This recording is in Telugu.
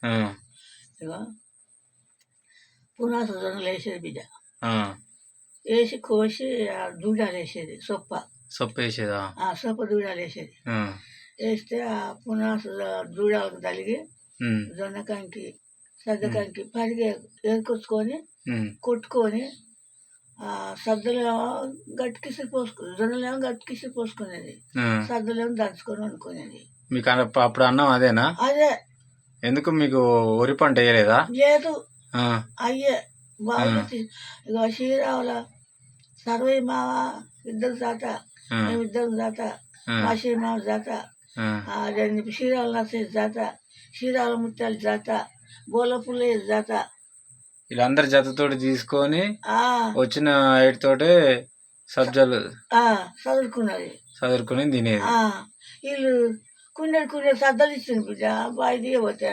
ఆ, ఇగో పునాస జొన్నలు వేసేది బిడ్డ. ఆ. వేసి కోసి ఆ దూడాలు వేసేది సొప్ప వేసేదా? సొప్ప దూడాలు వేసేది. ఆ, వేస్తే ఆ పునాస దూడాలకు తలిగి ఉమ్, జొన్న కంకి సద్ద కంకి పరిగి ఏరుకొచ్చుకొని కొట్టుకొని సద్దలేమో గట్టికిసి జొన్నలేమో గట్టికిసి పోసుకునేది, ఆ. సద్దలేమో దంచుకొని వండుకునేది. మీకు అప్పుడు అన్నం అదేనా? అదే. ఎందుకు మీకు వరి పంట వేయలేదా? లేదు, ఆ, అయ్యే బాగా. ఇక శ్రీరాముల సర్వై మావ ఇద్దరు జాత, మేమిద్దరం జాత, మా శ్రీమామ జాత, శ్రీరాముల నర్సయ్య జాత, శ్రీరాముల ముత్యాల జాత, బోలపుల్లయ్య జాత. వీళ్ళందరి జతతోటి తీసుకొని వచ్చిన ఐటితోటే సబ్జాలు చదువుకుని తినేది. వీళ్ళు కుండెడు సద్దలు ఇచ్చింది బిడ్డ బాగా దిగబోతే.